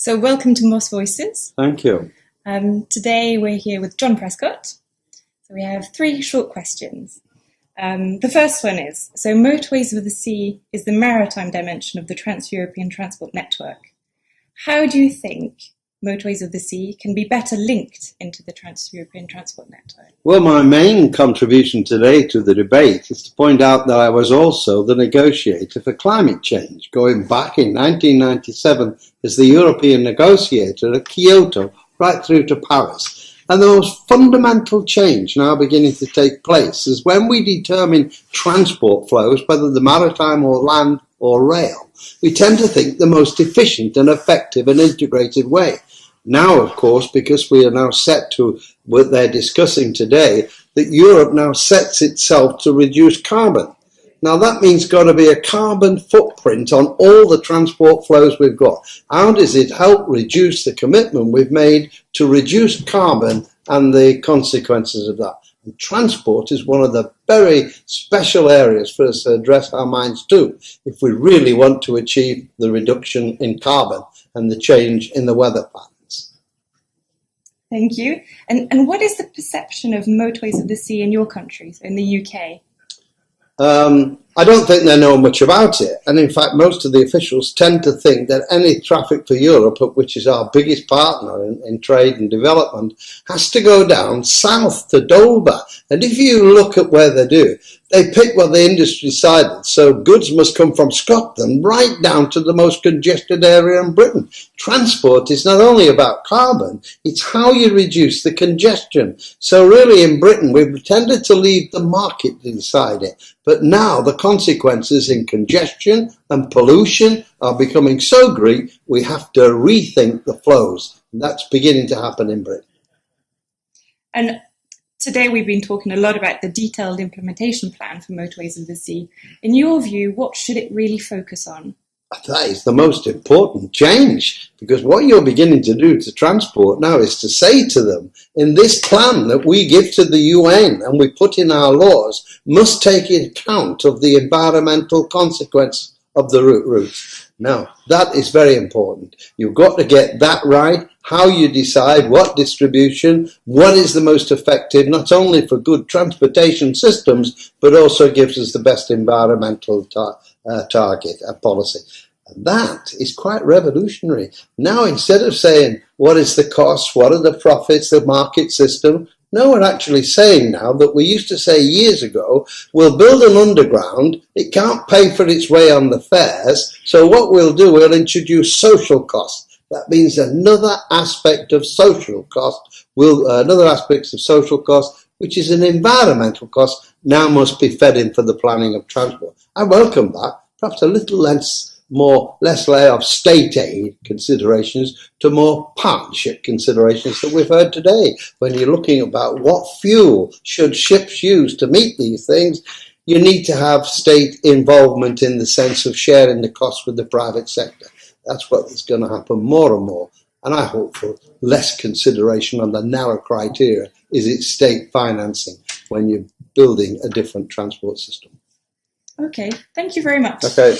So welcome to Moss Voices. Thank you. Today we're here with John Prescott. So we have three short questions. The first one is, so Motorways of the Sea is the maritime dimension of the Trans-European Transport Network. How do you think Motorways of the Sea can be better linked into the Trans-European Transport Network? Well, my main contribution today to the debate is to point out that I was also the negotiator for climate change, going back in 1997 as the European negotiator at Kyoto right through to Paris. And the most fundamental change now beginning to take place is when we determine transport flows, whether the maritime or land or rail, we tend to think the most efficient and effective and integrated way. Now, of course, because we are now set to what they're discussing today, that Europe now sets itself to reduce carbon. Now, that means got to be a carbon footprint on all the transport flows we've got. How does it help reduce the commitment we've made to reduce carbon and the consequences of that? And transport is one of the very special areas for us to address our minds to if we really want to achieve the reduction in carbon and the change in the weather patterns. Thank you. And what is the perception of Motorways of the Sea in your country, so in the UK? I don't think they know much about it, and in fact most of the officials tend to think that any traffic for Europe, which is our biggest partner in trade and development, has to go down south to Dover. And if you look at where they do, they pick what the industry decided, so goods must come from Scotland right down to the most congested area in Britain. Transport is not only about carbon, it's how you reduce the congestion. So really in Britain we've tended to leave the market to decide it, but now the consequences in congestion and pollution are becoming so great we have to rethink the flows. And that's beginning to happen in Britain. And today we've been talking a lot about the detailed implementation plan for Motorways of the Sea. In your view, what should it really focus on? That is the most important change, because what you're beginning to do to transport now is to say to them, in this plan that we give to the UN and we put in our laws, must take account of the environmental consequence of the routes. Now, that is very important. You've got to get that right, how you decide what distribution, what is the most effective, not only for good transportation systems, but also gives us the best environmental target policy. And that is quite revolutionary. Now, instead of saying, what is the cost, what are the profits, the market system, no, we're actually saying now that we used to say years ago, we'll build an underground, it can't pay for its way on the fares, so what we'll do, we'll introduce social costs. That means another aspect of social cost, which is an environmental cost, now must be fed in for the planning of transport. I welcome that, perhaps a little less layer of state aid considerations to more partnership considerations that we've heard today. When you're looking about what fuel should ships use to meet these things, you need to have state involvement in the sense of sharing the cost with the private sector. That's what is going to happen more and more. And I hope for less consideration on the narrow criteria, is it state financing when you're building a different transport system. Okay, thank you very much. Okay.